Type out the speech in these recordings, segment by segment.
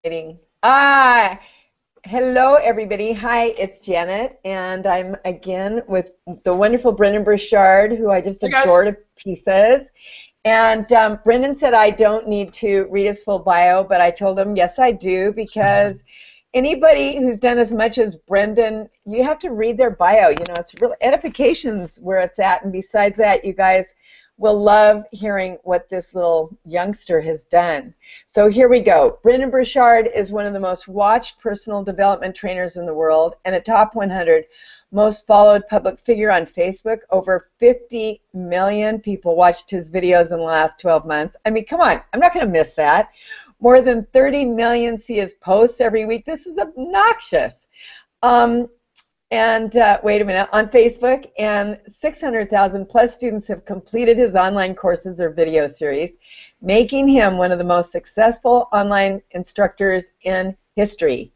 Waiting. Ah, hello everybody. Hi, it's Janet, and I'm again with the wonderful Brendon Burchard, who I just Hey guys. adore to pieces. And Brendon said I don't need to read his full bio, but I told him yes, I do, because anybody who's done as much as Brendon, you have to read their bio. You know, it's really edification's where it's at. And besides that, you guys will love hearing what this little youngster has done. So here we go. Brendon Burchard is one of the most watched personal development trainers in the world and a top 100 most followed public figure on Facebook. Over 50 million people watched his videos in the last 12 months. I mean, come on, I'm not going to miss that. More than 30 million see his posts every week. This is obnoxious. Wait a minute, on Facebook, and 600,000 plus students have completed his online courses or video series, making him one of the most successful online instructors in history.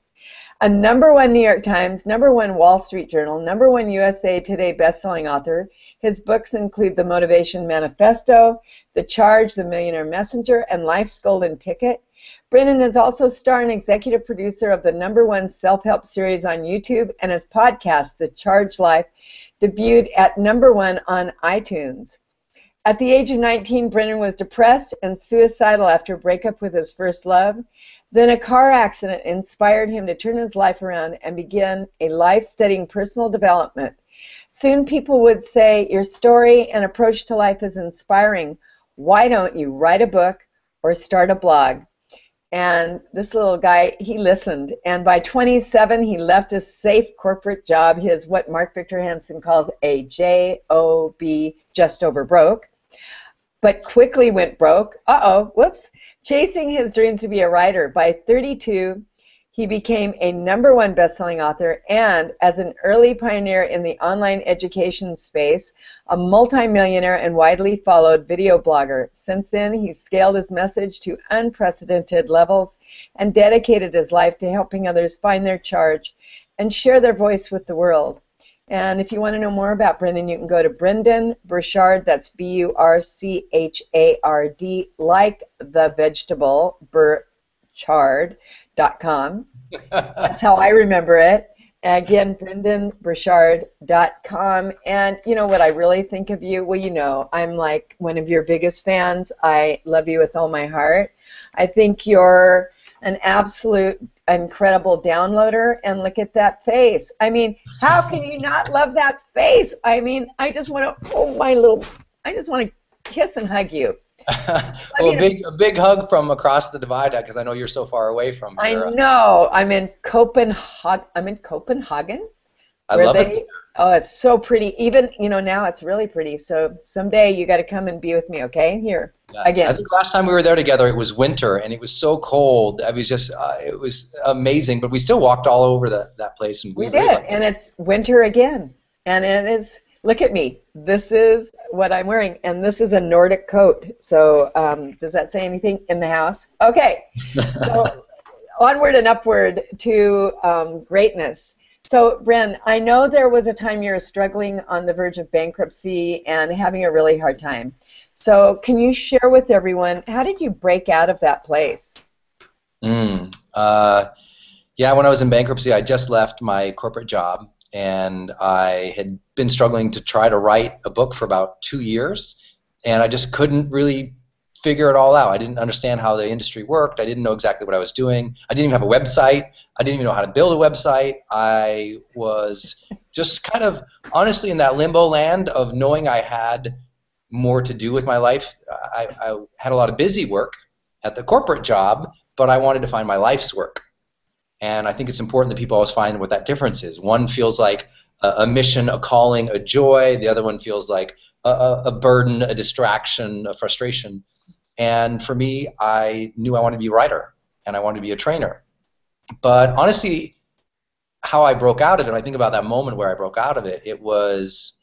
A #1 New York Times, #1 Wall Street Journal, #1 USA Today best-selling author. His books include The Motivation Manifesto, The Charge, The Millionaire Messenger, and Life's Golden Ticket. Brendon is also star and executive producer of the #1 self-help series on YouTube, and his podcast, The Charge Life, debuted at #1 on iTunes. At the age of 19, Brendon was depressed and suicidal after a breakup with his first love. Then a car accident inspired him to turn his life around and begin a life studying personal development. Soon people would say, your story and approach to life is inspiring. Why don't you write a book or start a blog? And this little guy, he listened. And by 27, he left a safe corporate job, his what Mark Victor Hansen calls a J-O-B, just over broke, but quickly went broke. Whoops. Chasing his dreams to be a writer. By 32, he became a #1 best-selling author and, as an early pioneer in the online education space, a multimillionaire and widely followed video blogger. Since then, he's scaled his message to unprecedented levels and dedicated his life to helping others find their charge and share their voice with the world. And if you want to know more about Brendon, you can go to Brendon Burchard, that's B-U-R-C-H-A-R-D, like the vegetable, Burchard.com. That's how I remember it. Again, BrendonBurchard.com. And you know what I really think of you? Well, you know, I'm like one of your biggest fans. I love you with all my heart. I think you're an absolute incredible downloader, and look at that face. I mean, how can you not love that face? I mean, I just want to, I just want to kiss and hug you. Well, a big hug from across the divide, because I know you're so far away from here. I know. I'm in Copenhagen. I love it. Oh, it's so pretty. Even, you know, now it's really pretty. So someday you got to come and be with me, okay? Here, again. I think last time we were there together, it was winter, and it was so cold. I was just, it was amazing. But we still walked all over that place. And we did, and it's winter again. And it is, look at me. This is what I'm wearing, and this is a Nordic coat. So does that say anything in the house? Okay. So onward and upward to greatness. So, Bren, I know there was a time you were struggling on the verge of bankruptcy and having a really hard time. So, can you share with everyone, how did you break out of that place? Yeah, when I was in bankruptcy, I just left my corporate job, and I had been struggling to try to write a book for about 2 years, and I just couldn't really figure it all out. I didn't understand how the industry worked. I didn't know exactly what I was doing. I didn't even have a website. I didn't even know how to build a website. I was just kind of honestly in that limbo land of knowing I had more to do with my life. I had a lot of busy work at the corporate job, but I wanted to find my life's work. And I think it's important that people always find what that difference is. One feels like a mission, a calling, a joy. The other one feels like a burden, a distraction, a frustration. And for me, I knew I wanted to be a writer, and I wanted to be a trainer. But honestly, how I broke out of it, when I think about that moment where I broke out of it, it was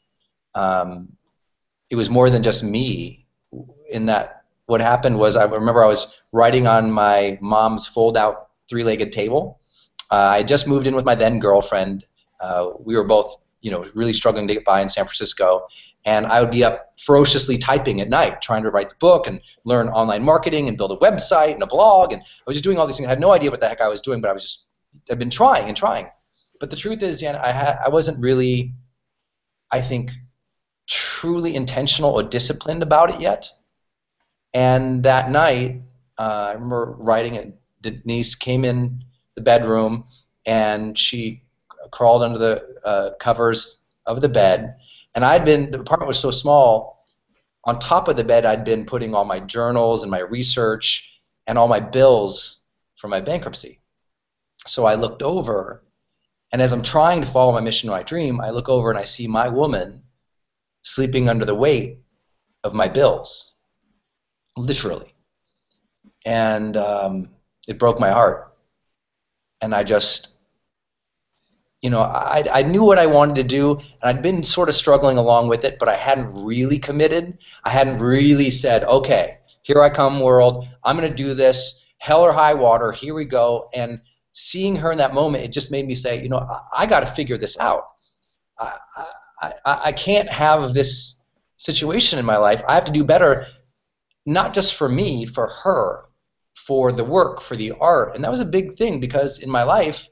more than just me. In that, what happened was, I remember I was writing on my mom's fold-out three-legged table. I had just moved in with my then girlfriend. We were both, you know, really struggling to get by in San Francisco, and I would be up ferociously typing at night, trying to write the book and learn online marketing and build a website and a blog, and I was just doing all these things. I had no idea what the heck I was doing, but I've been trying and trying. But the truth is, Jan, I wasn't really, I think, truly intentional or disciplined about it yet. And that night, I remember writing it. Denise came in the bedroom, and she crawled under the covers of the bed. And the apartment was so small, on top of the bed I'd been putting all my journals and my research and all my bills for my bankruptcy. So I looked over, and as I'm trying to follow my mission, my dream, I look over and I see my woman sleeping under the weight of my bills, literally. And it broke my heart. And I just, I knew what I wanted to do, and I'd been sort of struggling along with it, but I hadn't really committed. I hadn't really said, okay, here I come, world. I'm going to do this, hell or high water, here we go. And seeing her in that moment, it just made me say, I got to figure this out. I can't have this situation in my life. I have to do better, not just for me, for her, for the work, for the art. And that was a big thing, because in my life,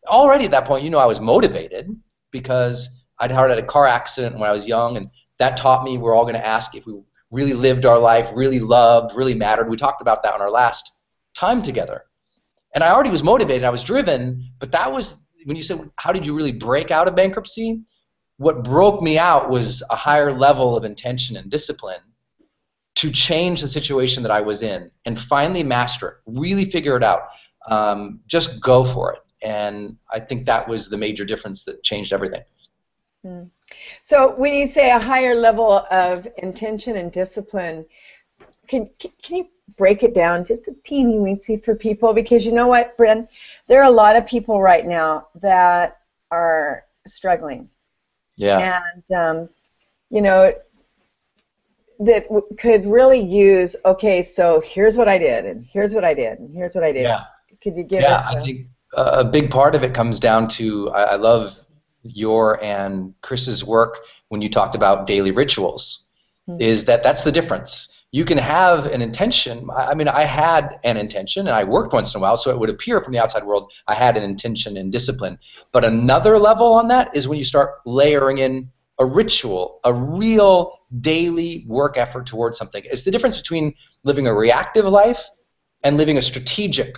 already at that point, I was motivated because I'd had a car accident when I was young, and that taught me we're all going to ask if we really lived our life, really loved, really mattered. We talked about that on our last time together. And I already was motivated, I was driven, but that was, when you said, how did you really break out of bankruptcy? What broke me out was a higher level of intention and discipline to change the situation that I was in and finally master it, really figure it out, just go for it. And I think that was the major difference that changed everything. So when you say a higher level of intention and discipline, can you break it down just a teeny weensy for people? Because you know what, Bryn, there are a lot of people right now that are struggling. Yeah. And, that could really use, okay, so here's what I did, and here's what I did, and here's what I did. Yeah. Could you give us I think a big part of it comes down to, I love your and Chris's work when you talked about daily rituals, is that's the difference. You can have an intention. I had an intention, and I worked once in a while, so it would appear from the outside world I had an intention and discipline. But another level on that is when you start layering in a ritual, a real daily work effort towards something. It's the difference between living a reactive life and living a strategic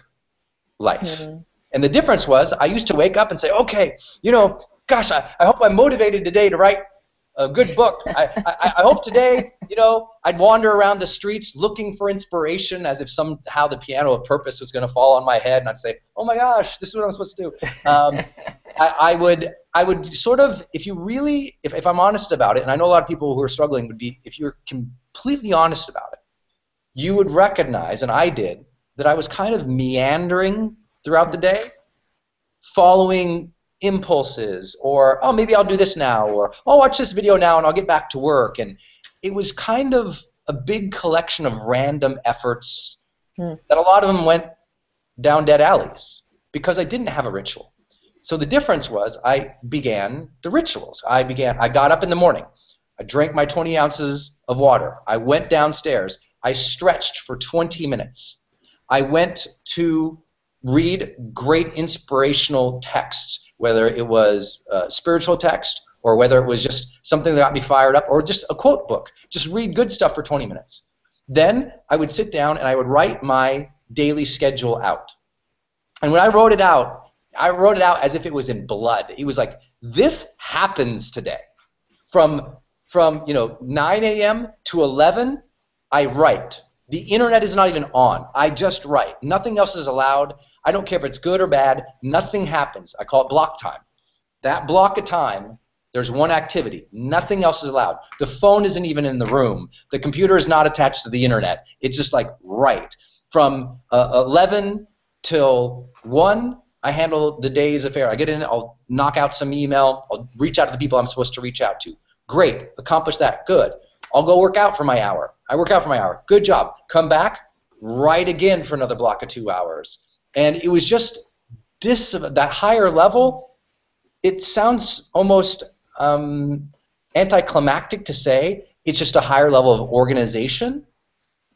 life. And the difference was, I used to wake up and say, okay, gosh, I hope I'm motivated today to write a good book. I hope today, I'd wander around the streets looking for inspiration, as if somehow the piano of purpose was going to fall on my head, and I'd say, oh my gosh, this is what I'm supposed to do. I would sort of, if I'm honest about it, and I know a lot of people who are struggling would be, if you're completely honest about it, you would recognize, and I did, that I was kind of meandering throughout the day, following impulses, or, oh, maybe I'll do this now, or I'll watch this video now and I'll get back to work. And it was kind of a big collection of random efforts that a lot of them went down dead alleys because I didn't have a ritual. So the difference was, I began the rituals. I got up in the morning. I drank my 20 ounces of water. I went downstairs. I stretched for 20 minutes. I went to read great inspirational texts, whether it was spiritual text or whether it was just something that got me fired up, or just a quote book. Just read good stuff for 20 minutes. Then I would sit down and I would write my daily schedule out. And when I wrote it out as if it was in blood. It was like, this happens today. From 9 a.m. to 11, I write. The internet is not even on. I just write. Nothing else is allowed. I don't care if it's good or bad. Nothing happens. I call it block time. That block of time, there's one activity. Nothing else is allowed. The phone isn't even in the room. The computer is not attached to the internet. It's just like write. From 11 till 1, I handle the day's affair. I get in, I'll knock out some email. I'll reach out to the people I'm supposed to reach out to. Great. Accomplish that. Good. I'll go work out for my hour. I work out for my hour. Good job. Come back, write again for another block of 2 hours. And it was just that higher level. It sounds almost anticlimactic to say it's just a higher level of organization,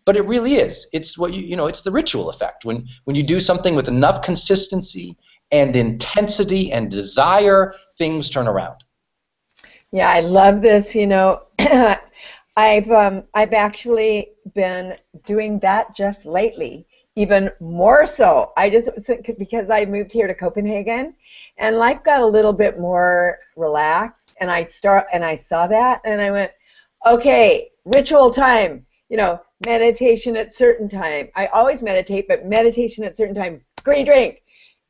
but it really is. It's what it's the ritual effect. When you do something with enough consistency and intensity and desire, things turn around. Yeah, I love this. I've actually been doing that just lately, even more so. Because I moved here to Copenhagen, and life got a little bit more relaxed, and I saw that, and I went, okay, ritual time. Meditation at certain time. I always meditate, but meditation at certain time. Green drink.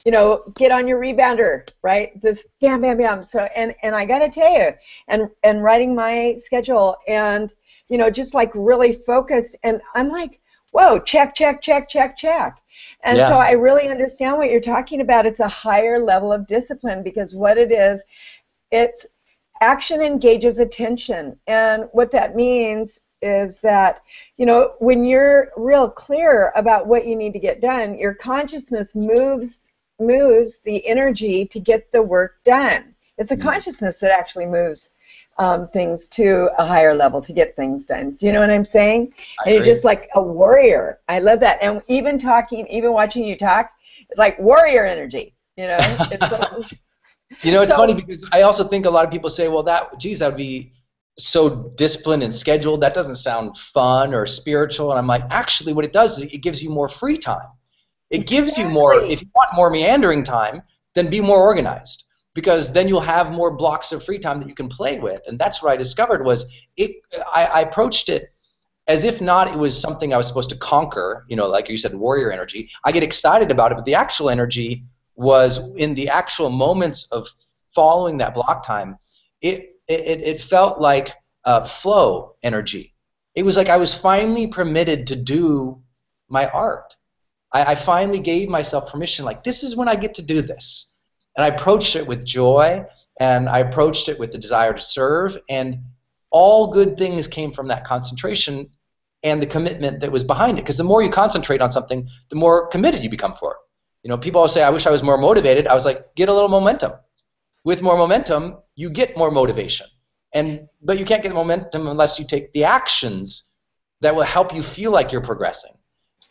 Get on your rebounder, right? This bam, bam, bam. So, and I got to tell you, and writing my schedule, and just like really focused, and I'm like, whoa, check, check, check, check, check. And Yeah. so I really understand what you're talking about. It's a higher level of discipline, because what it is, it's action engages attention, and what that means is that when you're real clear about what you need to get done, your consciousness moves the energy to get the work done. It's a consciousness that actually moves things to a higher level to get things done. Do you know what I'm saying? And you're just like a warrior. I love that. And even watching you talk, it's like warrior energy. It's like, it's funny because I also think a lot of people say, well, that would be so disciplined and scheduled. That doesn't sound fun or spiritual. And I'm like, actually, what it does is it gives you more free time. It gives you more. If you want more meandering time, then be more organized, because then you'll have more blocks of free time that you can play with. And that's what I discovered was I approached it as if not it was something I was supposed to conquer, like you said, warrior energy. I get excited about it, but the actual energy was in the actual moments of following that block time. It felt like flow energy. It was like I was finally permitted to do my art. I finally gave myself permission, like, this is when I get to do this. And I approached it with joy, and I approached it with the desire to serve, and all good things came from that concentration and the commitment that was behind it. Because the more you concentrate on something, the more committed you become for it. People always say, I wish I was more motivated. I was like, get a little momentum. With more momentum, you get more motivation. But you can't get momentum unless you take the actions that will help you feel like you're progressing.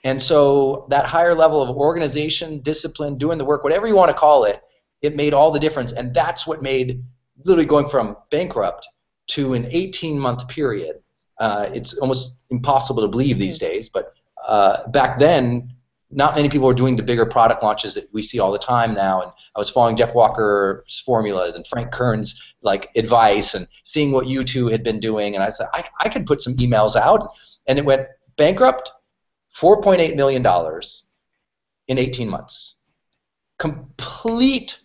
And so that higher level of organization, discipline, doing the work, whatever you want to call it, it made all the difference. And that's what made literally going from bankrupt to an 18-month period. It's almost impossible to believe these days, but back then, not many people were doing the bigger product launches that we see all the time now. And I was following Jeff Walker's formulas and Frank Kern's advice and seeing what you two had been doing. And I said, I could put some emails out. And it went bankrupt, $4.8 million in 18 months. Complete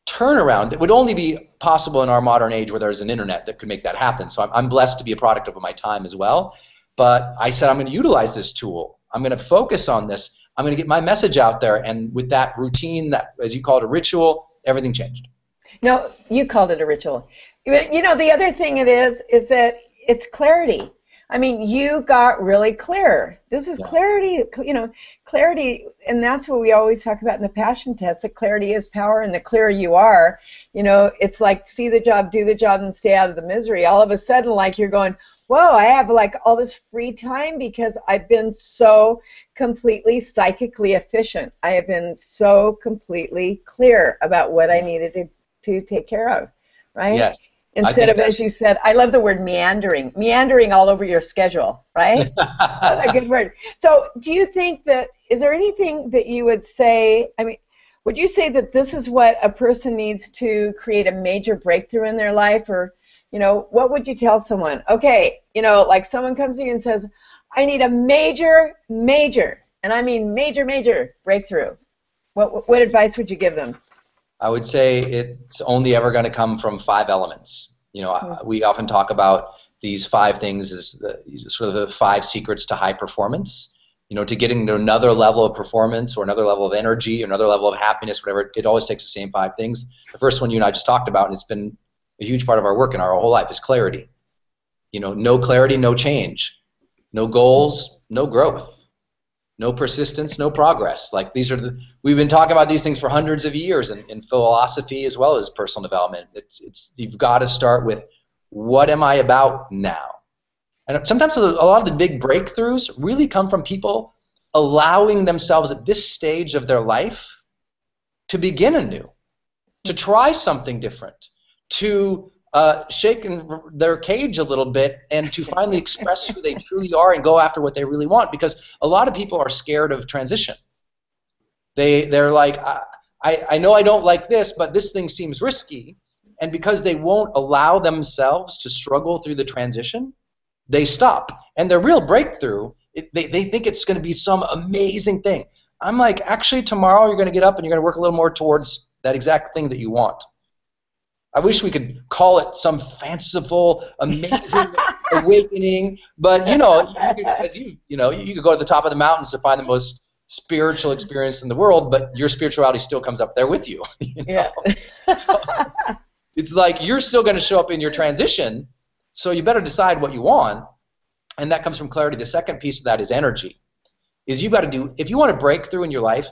turnaround that would only be possible in our modern age where there's an internet that could make that happen. So I'm blessed to be a product of my time as well. But I said, I'm going to utilize this tool. I'm going to focus on this. I'm going to get my message out there. And with that routine, that, as you call it, a ritual, everything changed. No, you called it a ritual. The other thing it is that it's clarity. I mean, you got really clear. This is clarity, clarity, and that's what we always talk about in the passion test, that clarity is power, and the clearer you are, it's like see the job, do the job, and stay out of the misery. All of a sudden, you're going, whoa, I have all this free time because I've been so completely psychically efficient. I have been so completely clear about what I needed to take care of, right? Yes. Instead of, as you said, I love the word meandering all over your schedule, right? That's a good word. So do you think is there anything that you would say, would you say that this is what a person needs to create a major breakthrough in their life? Or, what would you tell someone? Okay, someone comes to you and says, I need a major, and I mean major breakthrough. What advice would you give them? I would say it's only ever going to come from 5 elements. We often talk about these 5 things as sort of the 5 secrets to high performance. To getting to another level of performance or another level of energy or another level of happiness, whatever, it always takes the same 5 things. The first one you and I just talked about, and it's been a huge part of our work in our whole life, is clarity. No clarity, no change. No goals, no growth. No persistence, no progress. We've been talking about these things for hundreds of years in philosophy as well as personal development. You've got to start with what am I about now? And sometimes a lot of the big breakthroughs really come from people allowing themselves at this stage of their life to begin anew, to try something different, to shake their cage a little bit, and to finally express who they truly are and go after what they really want. Because a lot of people are scared of transition. They're like, I know I don't like this, but this thing seems risky. And because they won't allow themselves to struggle through the transition, they stop. And their real breakthrough, they think it's going to be some amazing thing. I'm like, actually, tomorrow you're going to get up and you're going to work a little more towards that exact thing that you want. I wish we could call it some fanciful, amazing awakening, but you know, you could go to the top of the mountains to find the most spiritual experience in the world, but your spirituality still comes up there with you. You know? Yeah. So, it's like you're still going to show up in your transition, so you better decide what you want, and that comes from clarity. The second piece of that is energy. Is you've got to do, if you want to break through in your life,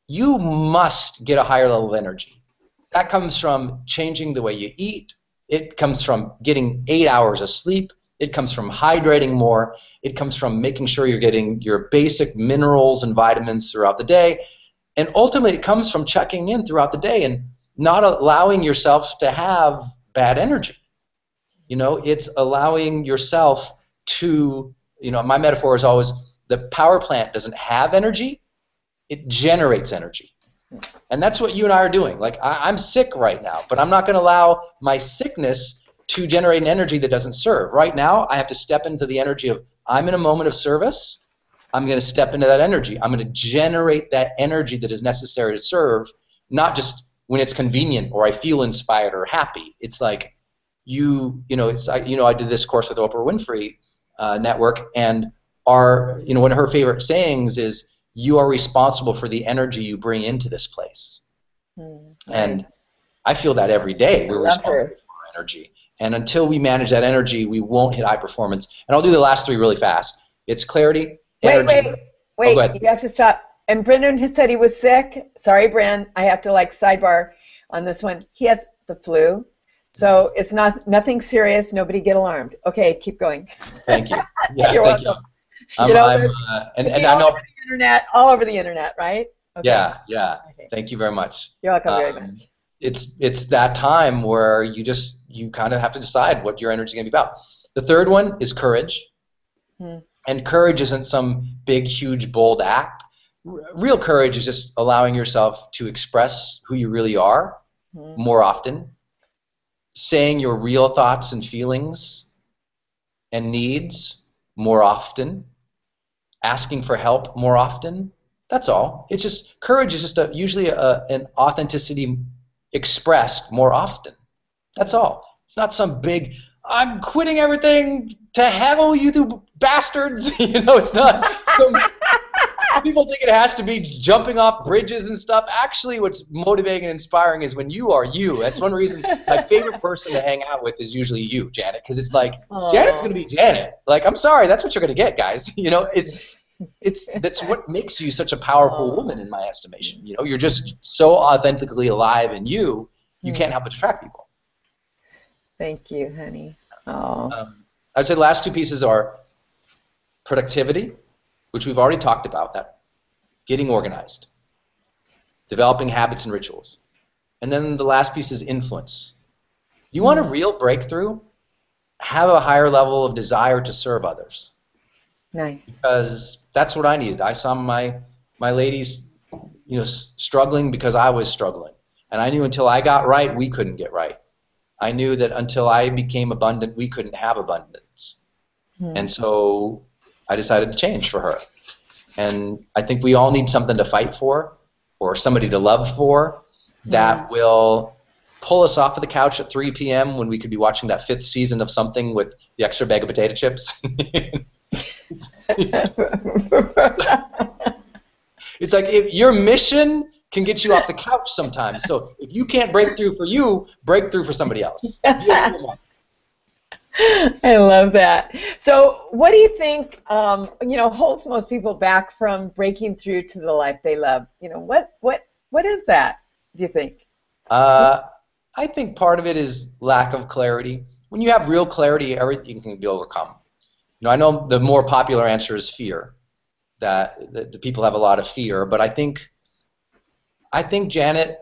you must get a higher level of energy. That comes from changing the way you eat. It comes from getting 8 hours of sleep. It comes from hydrating more. It comes from making sure you're getting your basic minerals and vitamins throughout the day. And ultimately, it comes from checking in throughout the day and not allowing yourself to have bad energy. You know, it's allowing yourself to, you know, my metaphor is always the power plant doesn't have energy, it generates energy. And that's what you and I are doing. Like, I'm sick right now, but I'm not going to allow my sickness to generate an energy that doesn't serve. Right now, I have to step into the energy of, I'm in a moment of service, I'm going to step into that energy. I'm going to generate that energy that is necessary to serve, not just when it's convenient or I feel inspired or happy. It's like, I did this course with Oprah Winfrey Network, and one of her favorite sayings is, you are responsible for the energy you bring into this place. And I feel that every day. We're responsible for our energy. And until we manage that energy, we won't hit high performance. And I'll do the last three really fast. It's clarity, energy. Wait, you have to stop. And Brendon had said he was sick. Sorry, Bren, I have to sidebar on this one. He has the flu. So it's nothing serious. Nobody get alarmed. Okay, keep going. Thank you. Yeah, You're thank welcome. you. I know all over the internet, right? Okay. Yeah. Okay. Thank you very much. You're welcome very much. It's that time where you kind of have to decide what your energy is going to be about. The third one is courage. And courage isn't some big, huge, bold act. Real courage is just allowing yourself to express who you really are more often, saying your real thoughts and feelings and needs more often, asking for help more often. That's all. It's just, courage is just usually an authenticity expressed more often. That's all. It's not some big, I'm quitting everything to hell, you bastards. It's not some, people think it has to be jumping off bridges and stuff. Actually, what's motivating and inspiring is when you are you. That's one reason my favorite person to hang out with is usually you, Janet, because it's like, Janet's going to be Janet. Like, I'm sorry, that's what you're going to get, guys. That's what makes you such a powerful woman in my estimation. You're just so authentically alive in you can't help but attract people. Thank you, honey. I'd say the last two pieces are productivity, which we've already talked about, that getting organized, developing habits and rituals. And then the last piece is influence. You want a real breakthrough? Have a higher level of desire to serve others. Nice. Because that's what I needed. I saw my ladies, struggling because I was struggling. And I knew until I got right, we couldn't get right. I knew that until I became abundant, we couldn't have abundance. And so I decided to change for her. And I think we all need something to fight for, or somebody to love for, that will pull us off of the couch at 3 p.m. when we could be watching that 5th season of something with the extra bag of potato chips. It's like, if your mission can get you off the couch sometimes. So if you can't break through for you, break through for somebody else. I love that. So what do you think holds most people back from breaking through to the life they love? What is that, do you think? I think part of it is lack of clarity. when you have real clarity, everything can be overcome. You know, I know the more popular answer is fear, that the people have a lot of fear, but I think, Janet,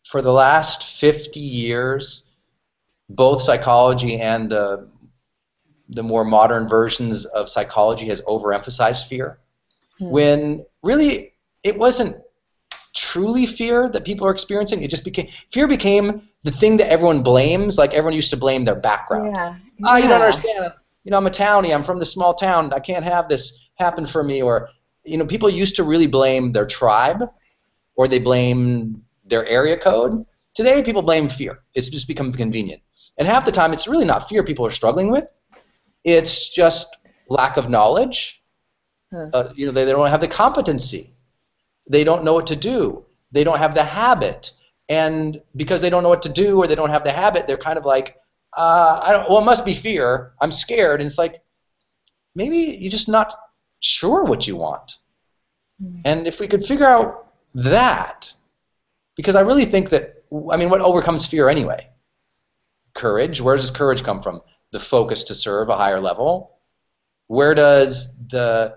for the last 50 years, both psychology and the more modern versions of psychology has overemphasized fear, when really it wasn't truly fear that people are experiencing. It just fear became the thing that everyone blames, like everyone used to blame their background. Yeah. Ah, you don't understand. You know, I'm a townie. I'm from the small town. I can't have this happen for me. Or, you know, people used to really blame their tribe, or they blame their area code. Today, people blame fear. It's just become convenient. And half the time, it's really not fear people are struggling with. It's just lack of knowledge. You know, they don't have the competency. They don't know what to do. They don't have the habit. And because they don't know what to do or they don't have the habit, they're kind of like, well, it must be fear. I'm scared. And it's like, maybe you're just not sure what you want. And if we could figure out that, because I really think that, I mean, what overcomes fear anyway? Courage. Where does courage come from? The focus to serve a higher level. Where does the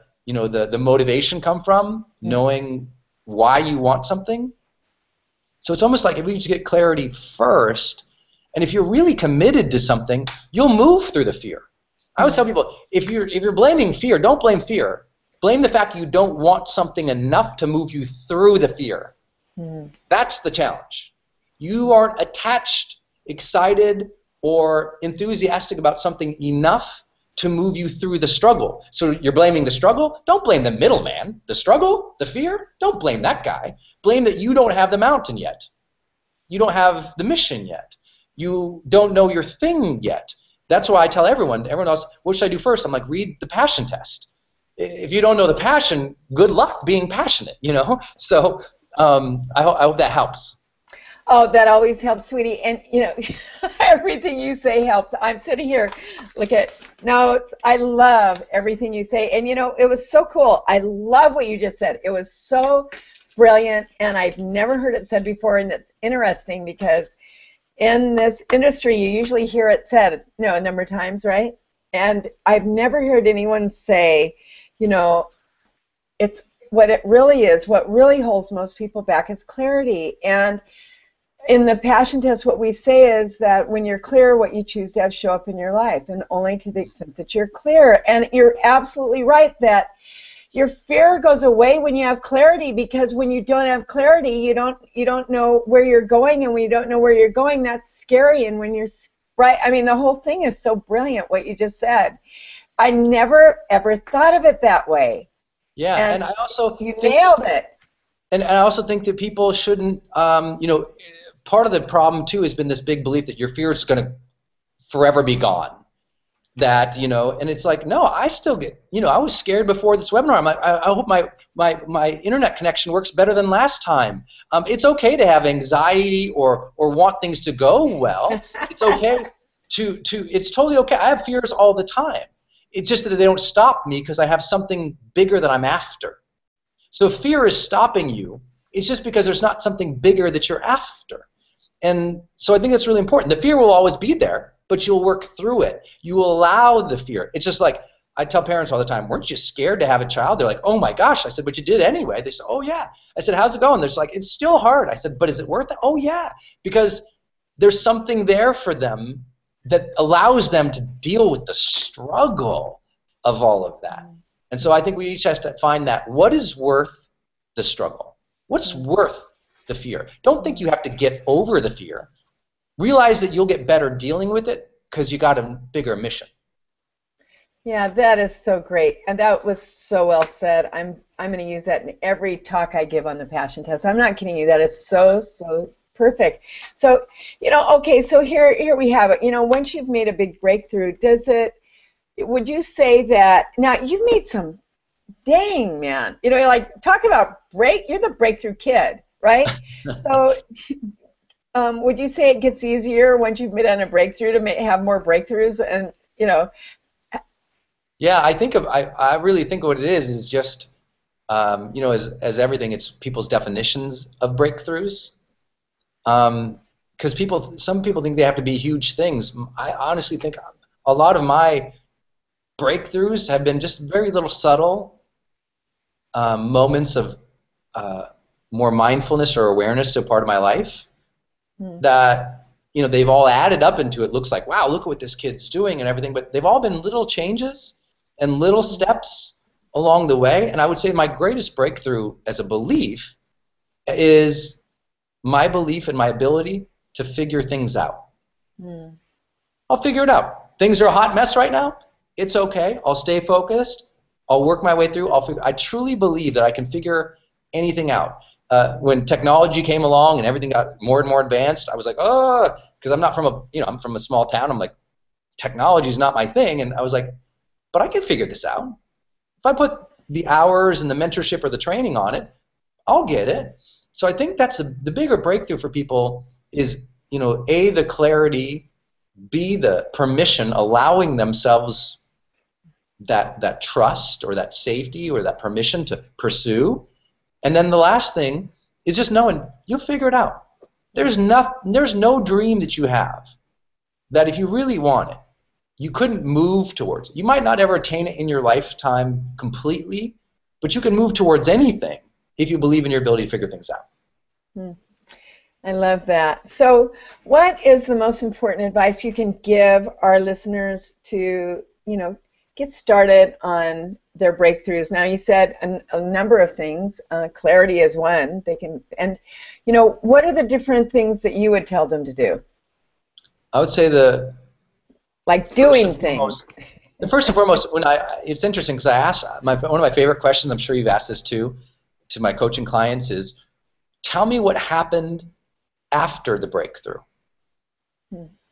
motivation come from? Knowing why you want something. So it's almost like if we just get clarity first, and if you're really committed to something, you'll move through the fear. I always tell people, if you're blaming fear, don't blame fear. Blame the fact you don't want something enough to move you through the fear. That's the challenge. You aren't attached, excited, or enthusiastic about something enough to move you through the struggle. So you're blaming the struggle? Don't blame the middleman. The struggle, the fear, don't blame that guy. Blame that you don't have the mountain yet. You don't have the mission yet. You don't know your thing yet. That's why I tell everyone else, what should I do first? I'm like, read the passion test. If you don't know the passion, good luck being passionate, you know? So I hope that helps. Oh, that always helps, sweetie. And, you know, everything you say helps. I'm sitting here, look at notes. I love everything you say. And, you know, it was so cool. I love what you just said. It was so brilliant, and I've never heard it said before, and it's interesting because in this industry, you usually hear it said, you know, a number of times, right? And I've never heard anyone say, you know, it's what it really is, what really holds most people back is clarity. And in the passion test, what we say is that when you're clear, what you choose to have show up in your life, and only to the extent that you're clear. And you're absolutely right that your fear goes away when you have clarity, because when you don't have clarity, you don't know where you're going, and when you don't know where you're going, that's scary. And when you're right, I mean, the whole thing is so brilliant what you just said. I never ever thought of it that way. Yeah, and I also you nailed it. And I also think that people shouldn't, you know, part of the problem too has been this big belief that your fear is going to forever be gone. That, you know, and it's like, no, I still get, you know, I was scared before this webinar. I'm like, I hope my internet connection works better than last time. It's okay to have anxiety or want things to go well. It's okay it's totally okay. I have fears all the time. It's just that they don't stop me because I have something bigger that I'm after. So if fear is stopping you, it's just because there's not something bigger that you're after. And so I think that's really important. The fear will always be there, but you'll work through it. You will allow the fear. It's just like, I tell parents all the time, weren't you scared to have a child? They're like, oh my gosh. I said, but you did anyway. They said, oh yeah. I said, how's it going? They're just like, it's still hard. I said, but is it worth it? Oh yeah. Because there's something there for them that allows them to deal with the struggle of all of that. And so I think we each have to find that. What is worth the struggle? What's worth the fear? Don't think you have to get over the fear. Realize that you'll get better dealing with it because you got a bigger mission. Yeah, that is so great. And that was so well said. I'm going to use that in every talk I give on the passion test. I'm not kidding you. That is so perfect. So, you know, okay, so here we have it. You know, once you've made a big breakthrough, would you say that, now you've made some, dang, man, you know, like, talk about you're the breakthrough kid, right? So would you say it gets easier once you've made on a breakthrough to have more breakthroughs? And, you know. Yeah, I really think what it is just, you know, as everything, it's people's definitions of breakthroughs. because some people think they have to be huge things. I honestly think a lot of my breakthroughs have been just very little subtle moments of more mindfulness or awareness to a part of my life that, you know, they've all added up into it. Looks like, wow, look at what this kid's doing and everything, but they've all been little changes and little steps along the way. And I would say my greatest breakthrough as a belief is my belief in my ability to figure things out. I'll figure it out. Things are a hot mess right now. It's okay. I'll stay focused. I'll work my way through. I truly believe that I can figure anything out. When technology came along and everything got more and more advanced, I was like, oh, because I'm not from I'm from a small town. I'm like, technology is not my thing. And I was like, but I can figure this out. If I put the hours and the mentorship or the training on it, I'll get it. So I think that's the bigger breakthrough for people is, you know, A, the clarity, B, the permission, allowing themselves that trust or that safety or that permission to pursue. And then the last thing is just knowing you'll figure it out. There's no dream that you have that if you really want it, you couldn't move towards it. You might not ever attain it in your lifetime completely, but you can move towards anything if you believe in your ability to figure things out. I love that. So what is the most important advice you can give our listeners to, you know, get started on their breakthroughs? Now, you said a number of things. Clarity is one. And you know, what are the different things that you would tell them to do? I would say like doing things. First and foremost, it's interesting because I asked one of my favorite questions. I'm sure you've asked this too, to my coaching clients is, tell me what happened after the breakthrough.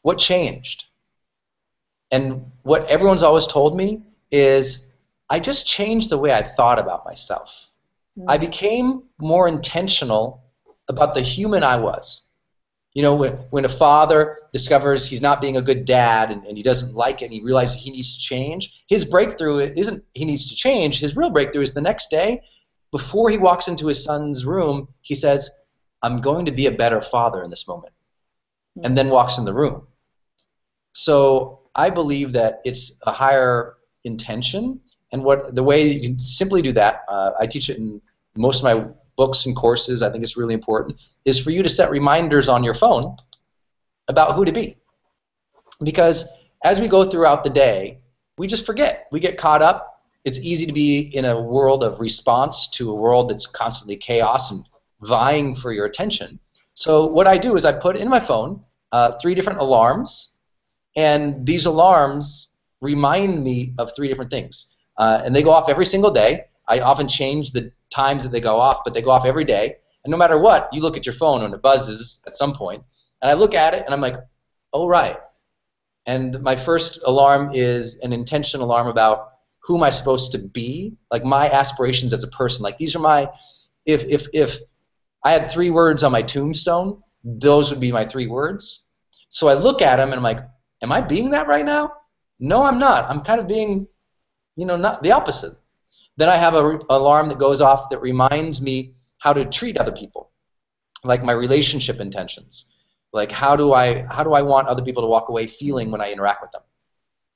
What changed? And what everyone's always told me is, I just changed the way I thought about myself. I became more intentional about the human I was. You know, when a father discovers he's not being a good dad and he doesn't like it and he realizes he needs to change, his breakthrough isn't he needs to change. His real breakthrough is the next day, before he walks into his son's room, he says, I'm going to be a better father in this moment, and then walks in the room. So I believe that it's a higher intention, and the way you can simply do that, I teach it in most of my books and courses, I think it's really important, is for you to set reminders on your phone about who to be. Because as we go throughout the day, we just forget. We get caught up. It's easy to be in a world of response to a world that's constantly chaos and vying for your attention. So what I do is I put in my phone 3 different alarms, and these alarms remind me of 3 different things. And they go off every single day. I often change the times that they go off, but they go off every day. And no matter what, you look at your phone and it buzzes at some point. And I look at it and I'm like, oh, right. And my first alarm is an intention alarm about who am I supposed to be, like my aspirations as a person. Like these are my, if I had 3 words on my tombstone, those would be my 3 words. So I look at them and I'm like, am I being that right now? No, I'm not. I'm kind of being, you know, not the opposite. Then I have an alarm that goes off that reminds me how to treat other people, like my relationship intentions. Like how do I want other people to walk away feeling when I interact with them?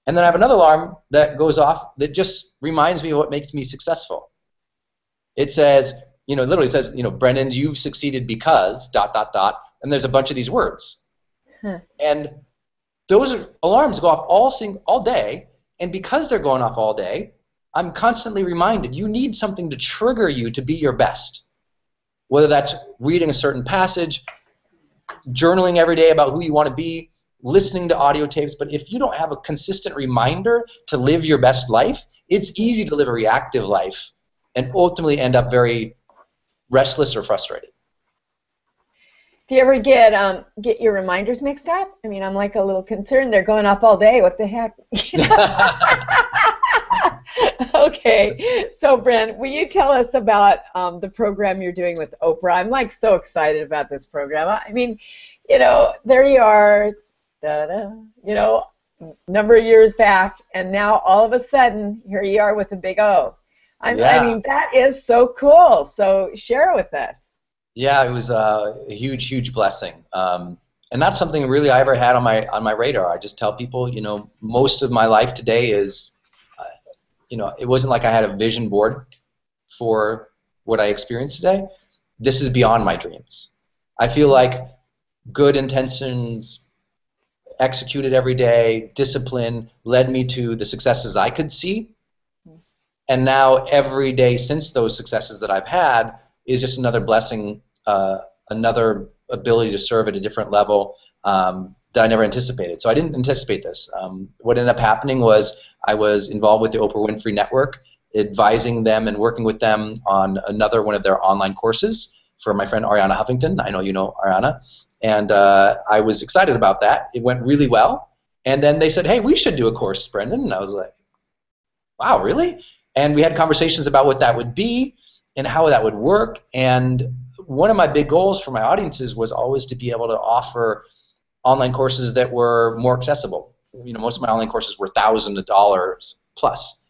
And then I have another alarm that goes off that just reminds me of what makes me successful. It says, you know, literally says, you know, Brendon, you've succeeded because ... and there's a bunch of these words. And those alarms go off all day, and because they're going off all day, I'm constantly reminded you need something to trigger you to be your best. Whether that's reading a certain passage, journaling every day about who you want to be, listening to audio tapes, but if you don't have a consistent reminder to live your best life, it's easy to live a reactive life and ultimately end up very restless or frustrated. Do you ever get your reminders mixed up? I mean, I'm like a little concerned. They're going off all day. What the heck? Okay. So, Brent, will you tell us about the program you're doing with Oprah? I'm like so excited about this program. I mean, you know, there you are, you know, number of years back, and now all of a sudden, here you are with a big O. I mean, that is so cool. So share it with us. Yeah, it was a huge, huge blessing. And that's something really I ever had on my radar. I just tell people, you know, most of my life today is, you know, it wasn't like I had a vision board for what I experienced today. This is beyond my dreams. I feel like good intentions, executed every day, discipline, led me to the successes I could see. And now every day since those successes that I've had is just another blessing, another ability to serve at a different level that I never anticipated. So I didn't anticipate this. What ended up happening was I was involved with the Oprah Winfrey Network, advising them and working with them on another one of their online courses for my friend Ariana Huffington. I know you know Ariana. And I was excited about that. It went really well. And then they said, hey, we should do a course, Brendon. And I was like, wow, really? And we had conversations about what that would be and how that would work. And one of my big goals for my audiences was always to be able to offer online courses that were more accessible. You know, most of my online courses were thousands of dollars plus.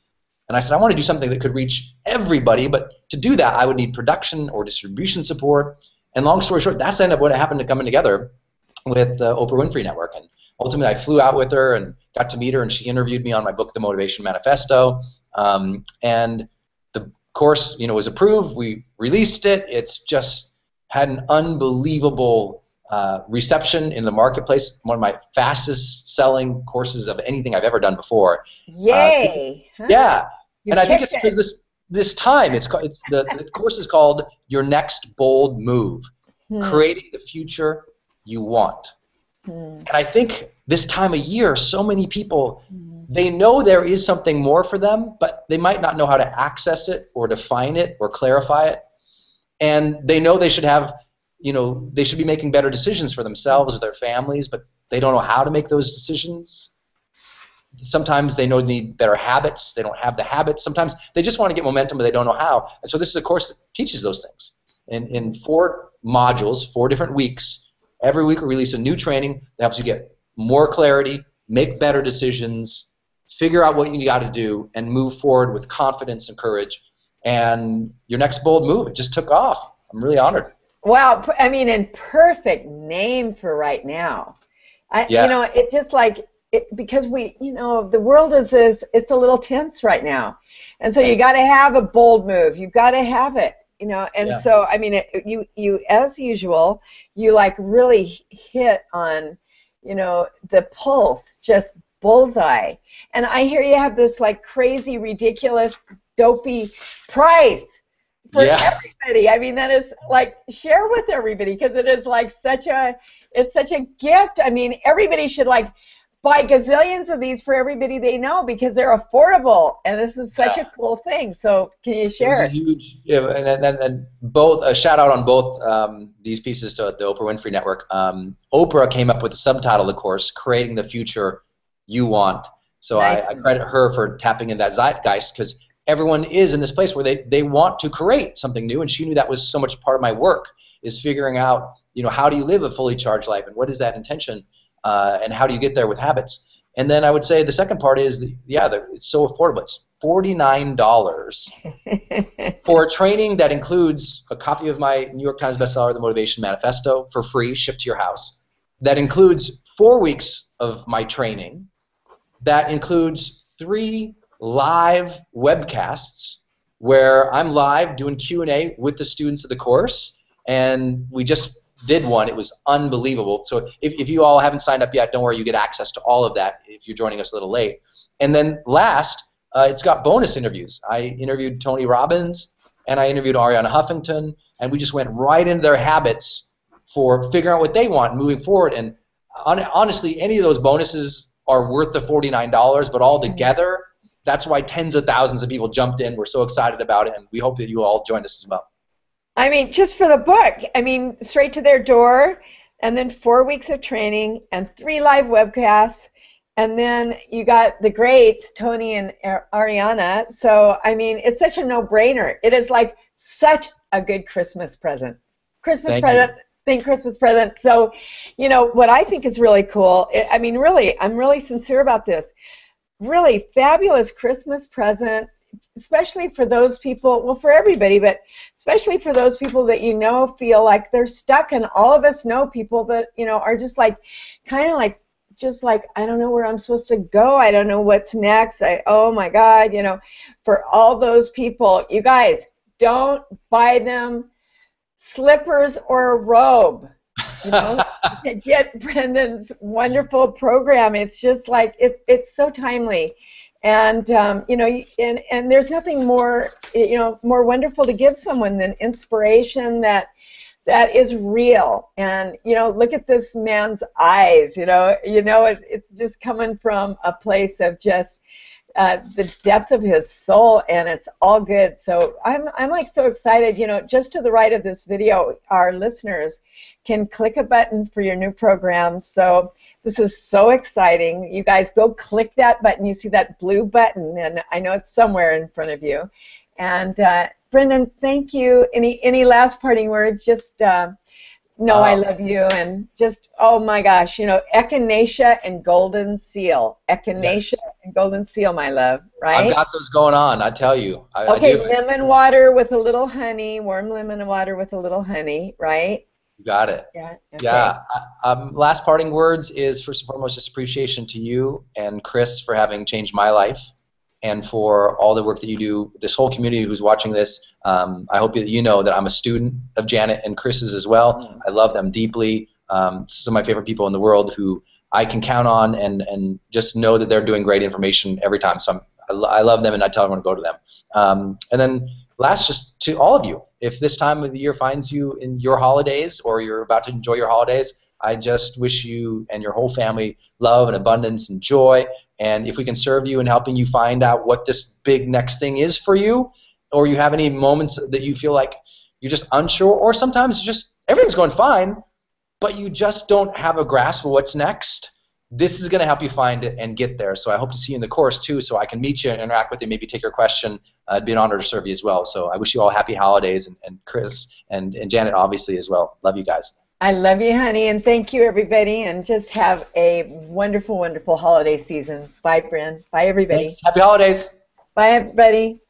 And I said, I want to do something that could reach everybody, but to do that, I would need production or distribution support. And long story short, that's ended up what happened to coming together with the Oprah Winfrey Network. And ultimately, I flew out with her and got to meet her, and she interviewed me on my book, The Motivation Manifesto. And the course, you know, was approved. We released it. It's just had an unbelievable reception in the marketplace. One of my fastest selling courses of anything I've ever done before. Yay! Yeah, You and I think it's kicked because this time the course is called Your Next Bold Move, Creating the Future You Want. And I think this time of year, so many people, they know there is something more for them, but they might not know how to access it or define it or clarify it. And they know they should have, you know, they should be making better decisions for themselves or their families, but they don't know how to make those decisions. Sometimes they know they need better habits. They don't have the habits. Sometimes they just want to get momentum, but they don't know how. And so this is a course that teaches those things. In 4 modules, 4 different weeks, every week we release a new training that helps you get more clarity, make better decisions, figure out what you got to do, and move forward with confidence and courage. And your next bold move, it just took off. I'm really honored. Wow, I mean, and perfect name for right now. You know, it just like, because we, you know, the world is it's a little tense right now. And so you got to have a bold move. You've got to have it, you know. And so, I mean, you as usual, you like really hit on, you know, the pulse, just bullseye. And I hear you have this like crazy, ridiculous, dopey price for everybody. I mean, that is like, share with everybody, because it is like it's such a gift. I mean, everybody should like buy gazillions of these for everybody they know, because they're affordable, and this is such a cool thing. So can you share? It was a huge, and both a shout out on both these pieces to the Oprah Winfrey Network. Oprah came up with the subtitle of the course, Creating the Future You Want. So nice. I credit her for tapping in that zeitgeist, because everyone is in this place where they want to create something new, and she knew that was so much part of my work, is figuring out, you know, how do you live a fully charged life, and what is that intention? And how do you get there with habits? And then I would say the second part is, it's so affordable. It's $49 for a training that includes a copy of my New York Times bestseller, The Motivation Manifesto, for free, shipped to your house. That includes 4 weeks of my training. That includes 3 live webcasts where I'm live doing Q&A with the students of the course, and we just did one. It was unbelievable. So if you all haven't signed up yet, don't worry, you get access to all of that if you're joining us a little late. And then last, it's got bonus interviews. I interviewed Tony Robbins, and I interviewed Ariana Huffington, and we just went right into their habits for figuring out what they want moving forward. And honestly, any of those bonuses are worth the $49, but all together, that's why tens of thousands of people jumped in. We're so excited about it, and we hope that you all joined us as well. I mean, just for the book, I mean, straight to their door, and then 4 weeks of training and 3 live webcasts, and then you got the greats, Tony and Ariana. So, I mean, it's such a no-brainer. It is like such a good Christmas present. Think Christmas present. So, you know, what I think is really cool, I'm really sincere about this. Really fabulous Christmas present. especially for those people, well, for everybody, but especially for those people that you know feel like they're stuck, and all of us know people that, you know, are just like, kind of like, just like, I don't know where I'm supposed to go. I don't know what's next. Oh my God, you know, for all those people, you guys, don't buy them slippers or a robe. You know, get Brendon's wonderful program. It's just like, it's so timely. And you know, and there's nothing more, you know, more wonderful to give someone than inspiration that is real. And you know, look at this man's eyes. You know, it's just coming from a place of just the depth of his soul, and it's all good. So I'm like so excited. You know, just to the right of this video, our listeners can click a button for your new program. So this is so exciting. You guys go click that button. You see that blue button, and I know it's somewhere in front of you. And Brendon, thank you. Any last parting words? Just no, I love you, and just, oh my gosh, you know, echinacea and golden seal. Echinacea and golden seal, my love, right? I've got those going on, I tell you. Okay, lemon water with a little honey, warm lemon water with a little honey, right? You got it. Yeah. Okay. Yeah. Last parting words is, first and foremost, just appreciation to you and Chris for having changed my life, and for all the work that you do, this whole community who's watching this. I hope that you know that I'm a student of Janet and Chris's as well. I love them deeply. Some of my favorite people in the world who I can count on, and just know that they're doing great information every time. So I love them, and I tell everyone to go to them. And then last, just to all of you, if this time of the year finds you in your holidays, or you're about to enjoy your holidays, I just wish you and your whole family love and abundance and joy. And if we can serve you in helping you find out what this big next thing is for you, or you have any moments that you feel like you're just unsure, or sometimes just everything's going fine, but you just don't have a grasp of what's next, this is going to help you find it and get there. So I hope to see you in the course too, so I can meet you and interact with you, maybe take your question. It'd be an honor to serve you as well. So I wish you all happy holidays, and Chris and Janet obviously as well. Love you guys. I love you, honey, and thank you, everybody, and just have a wonderful, wonderful holiday season. Bye, Bryn. Bye, everybody. Thanks. Happy holidays. Bye, everybody.